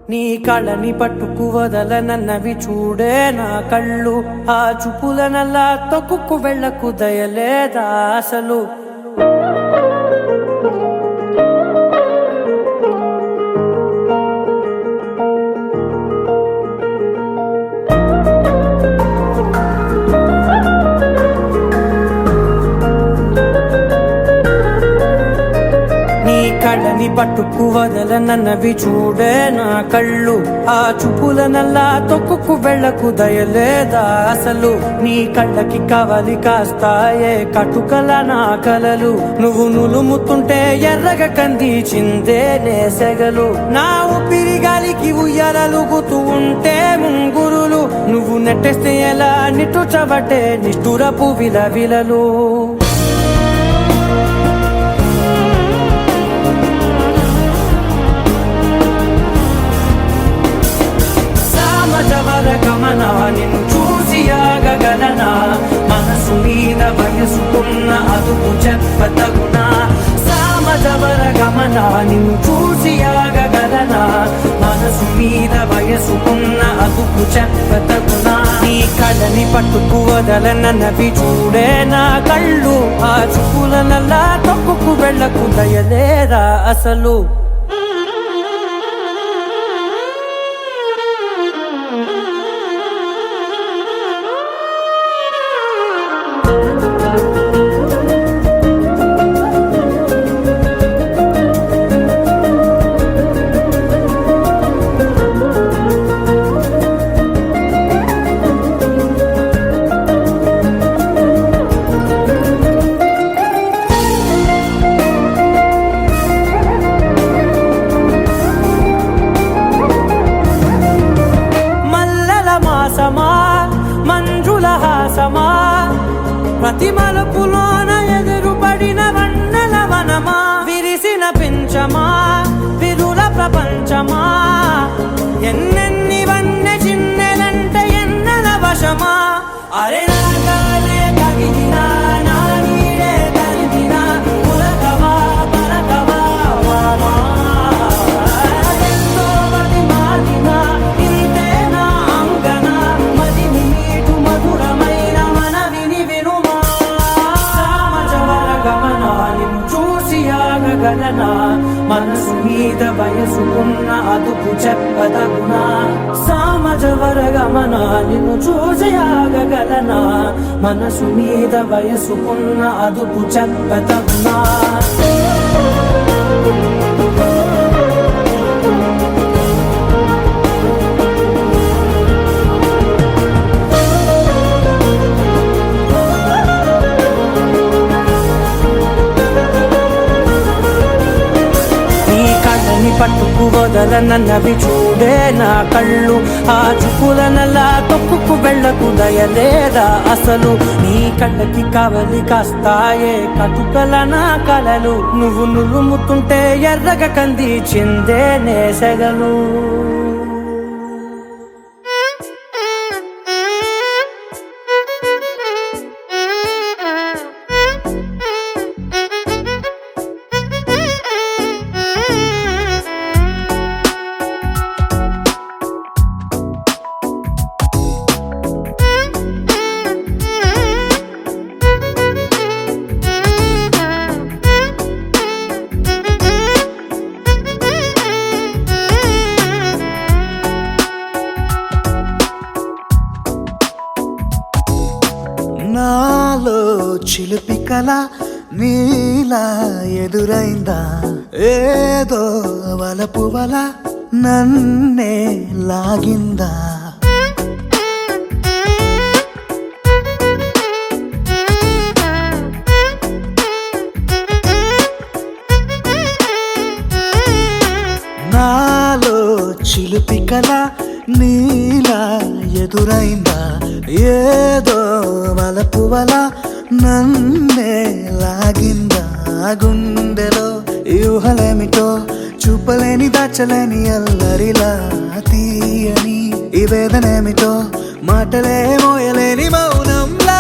[SPEAKER 2] నీ కళ్ళని పట్టుకు వదలనన్నవి చూడే నా కళ్ళు ఆ చూపులనల్లా తొక్కుకు వెళ్ళకు దయలేదా అసలు కళ్ళని పట్టుకు వదలనన్నవి చూడే నా కళ్ళు ఆ చూపులనల్లా తొక్కుకు వెళ్ళకు దయలేదా అసలు నీ కళ్ళకి కవలి కాస్తాయే కటుకల నా కలలు నువ్వు నులుముతుంటే ఎర్రగా కందిచిందే నేసెగలు నా ఊపిరి గాలికి ఉయ్యాలలుగుతూ ఉంటే ముంగురులు నువ్వు నెట్టేస్తే ఎలా నిట్టుచబట్టే నిష్ఠురపు విలవిలలు గమనా నిన్ను చూసి ఆగగలనా మనసు మీద వయసుకున్న అదుపు చెప్పతగునా సామజవర గమనా నిన్ను చూసి ఆగగలనా మనసు మీద వయసుకున్న అదుపు చెప్పతగునా నీ కళ్ళని పట్టుకు వదలనన్నవి చూడే నా కళ్ళు ఆ చూపులనల్లా తొక్కుకు వెళ్ళకు దయలేదా అసలు మంజుల హాసమా ప్రతి మలుపులోన ఎదురుపడిన వన్నెల వనమా విరిసిన పించమా విరుల ప్రపంచమా ఎన్నెన్ని వన్నె చిన్నెలంటే అరే నాగాలే తగిలినా నా నీడే తరిమినా ఉలకవా పలకవా వామా ఎంతో మది మారినా ఇంతే నా అంగన మదిని మీటు మధురమైన మనవిని వినుమా సామజవర గమనా నిన్ను చూసి ఆగగలనా మనసు మీద వయసుకున్న అదుపు చెప్పదగునా సామజవర గమనా నిన్ను చూసి ఆగగలనా మనసు మీద వయసుకున్న అదుపు చెప్పదగునా పట్టుకు వదలనన్నవి చూడే నా కళ్ళు ఆ చుపులనలా తొక్కుకు వెళ్ళకు దయలేదా అసలు నీ కళ్ళకి కవలి కాస్తాయే కటుకల నా కలలు నువ్వు నులుముతుంటే ఎర్రగ కంది చిందే నేసెగలు
[SPEAKER 1] నాలో చిలిపి కల నీలా ఎదురైందా ఏదో వలపు వల నన్నే లాగిందా నాలో చిలిపి కల నీలా ఎదురైందా ఏదో వలపు వల నన్నే లాగిందా గుండెలో యూహలేమిటో చూపలేని దాచలేని అల్లరిలా తీయని ఈ వేదనేమిటో మాటలే మోయలేని మౌనంలా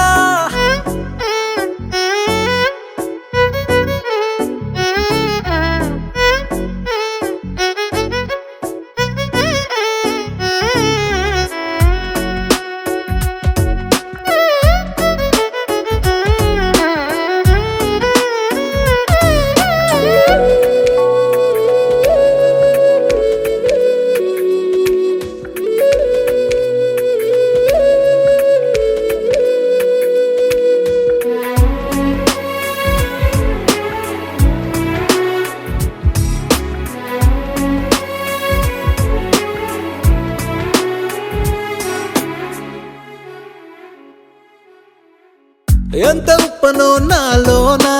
[SPEAKER 1] ఎంత ఉప్పనో నాలోనా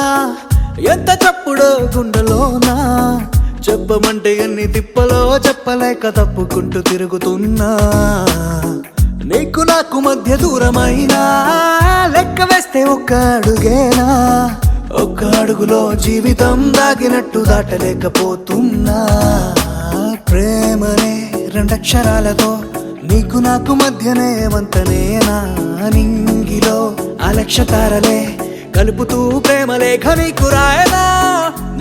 [SPEAKER 1] ఎంత చప్పుడో గుండెలోనా చెప్పమంటే ఎన్ని తిప్పలో చెప్పలేక తప్పుకుంటూ తిరుగుతున్నా నీకు నాకు మధ్య దూరమైనా లెక్క వేస్తే ఒక్క అడుగేనా ఒక్క అడుగులో జీవితం దాగినట్టు దాటలేకపోతున్నా ప్రేమనే రెండక్షరాలతో నీకు నాకు మధ్యనే వంతనేనా నింగిలో అలక్ష తారలే కలుపుతూ ప్రేమ లేఖ నీకు రాయనా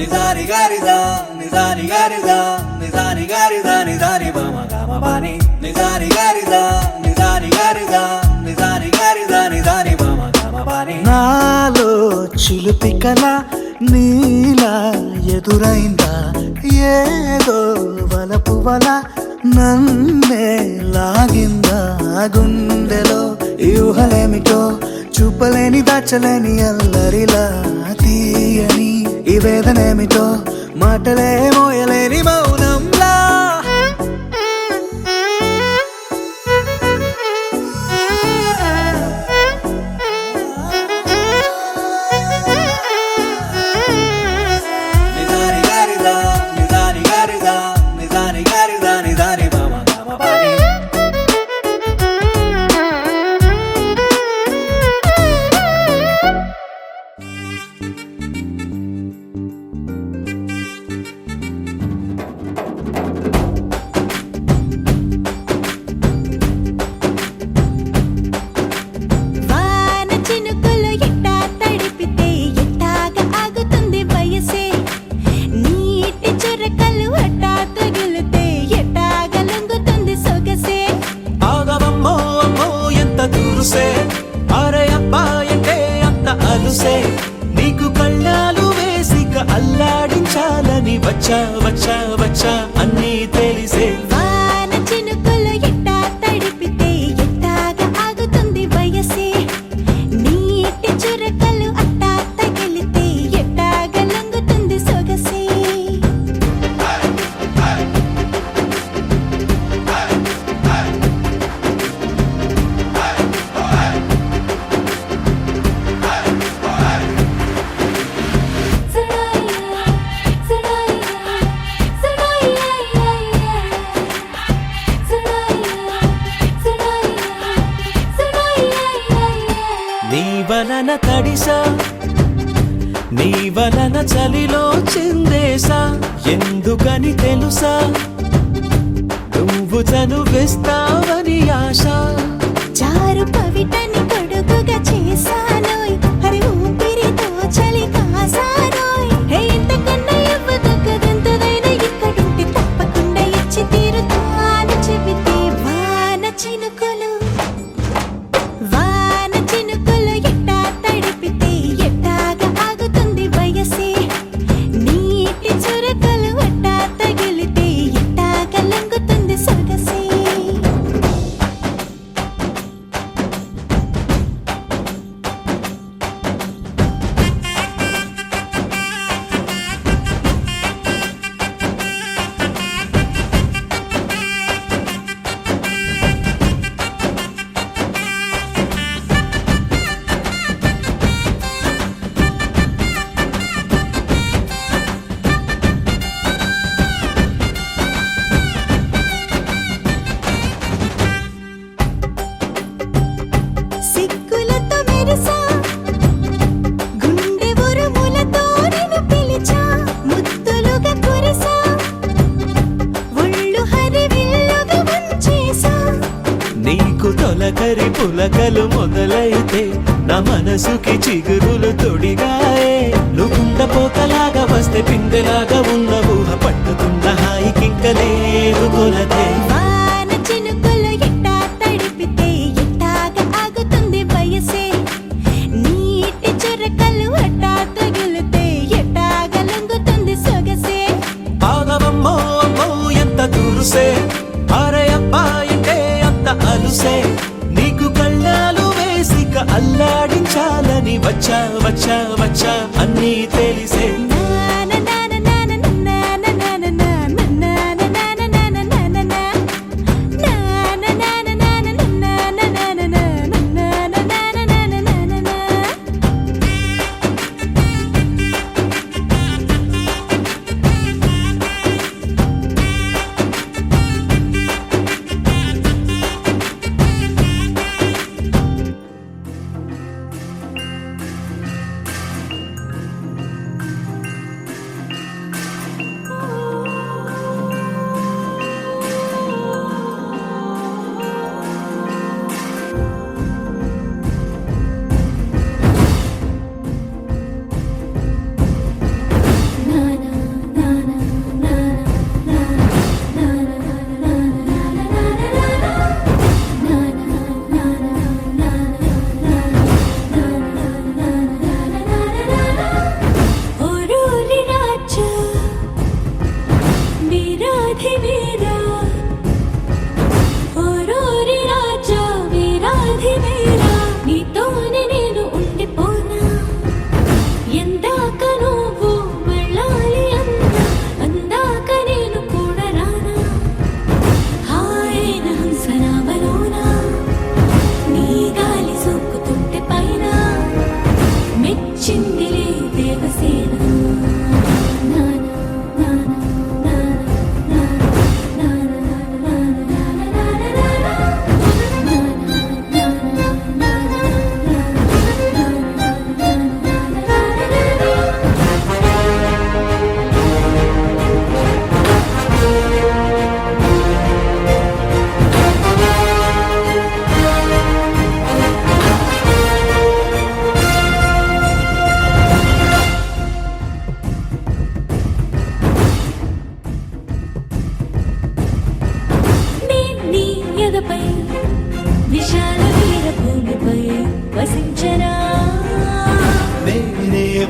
[SPEAKER 1] నిజాని గారిదా నిజాని గారిదా నిజాని గారిదా నిజాని బామ గామ బాని నిజాని గారిదా నిజాని గారిదా నిజాని గారిదా నిజాని బామ గామ బాని నాలో చిలిపి కల నీలా ఎదురైందా ఏదో వలపు వల నన్నే లాగిందా గుండెలో యూహలేమిటో చూపలేని దాచలేని అల్లరిలా తీయని ఈ వేదనేమిటో మాటలే మోయలేని మౌనంలా నిజాని గారిదా నిజాని గారిదా నిజాని గారిదా నిజాని బామ గామ బాని
[SPEAKER 2] అల్లాడించాలని వచ్చా వచ్చా వచ్చా అన్నీ తెలిసే
[SPEAKER 5] వాన చినుకులు ఎట్టా తడిపితే ఎట్టాగా ఆగుతుంది వయసే నీటి చురకలు అట్టా తగిలితే ఎట్టాగా లొంగుతుంది సొగసే
[SPEAKER 2] నీ వలన తడిసా నీ వలన చలిలో చిందేసా ఎందుకని తెలుసా నువ్వు చనువిస్తావని ఆశ
[SPEAKER 5] చారు పవిటని కొడుకుగా చేశానోయ్ హరి ఊపిరితో చలి కాసానోయ్ హే ఇంతకన్నా ఇవ్వదగ్గదెంతదైనా ఇక్కడుంటే తప్పకుండా ఇచ్చి తీరుతాను చెబితే వాన చినుకులు ఎట్టా తడిపితే ఎట్టాగా ఆగుతుంది వయసే నీటి చురకలు అట్టా తగిలితే ఎట్టాగా లొంగుతుంది సొగసే సిగ్గులతో మెరిసా గుండె ఉరుములతో నిన్ను పిలిచా ముద్దులుగా కురిసా ఒళ్ళు హరివిల్లుగా వంచేసా
[SPEAKER 2] నీకు తొలకరి పులకలు మొదలైతే నా మనసుకి చిగురులు తొడిగాయే నువ్వుండ పోతలాగా వస్తే పిందెలాగా ఉన్న ఊహ పట్టుకున్న హాయికింక లేదు కొలతే
[SPEAKER 5] వాన చినుకులు ఎట్టా తడిపితే ఎట్టాగా ఆగుతుంది వయసే నీటి చురకలు అట్టా తగిలితే ఎట్టాగా లొంగుతుంది సొగసే
[SPEAKER 2] ఆగవమ్మో అమ్మో ఎంత దూరుసే అరే అబ్బాయికే అంత అలుసే నీకు కళ్ళాలు వేసిక అల్లాడించాలని వచ్చా వచ్చా వచ్చా అన్నీ తెలిసే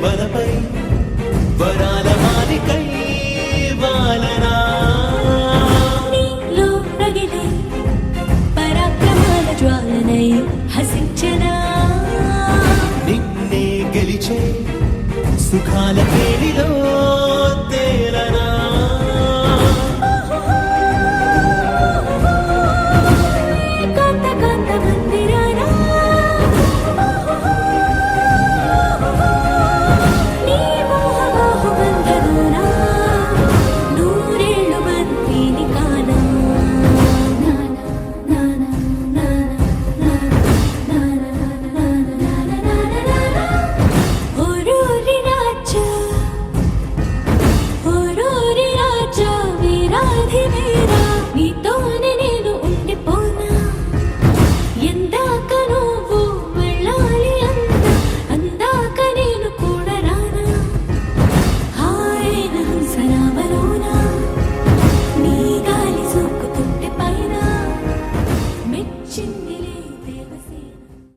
[SPEAKER 2] వరపై వరాల
[SPEAKER 1] సుఖాల పేరిలో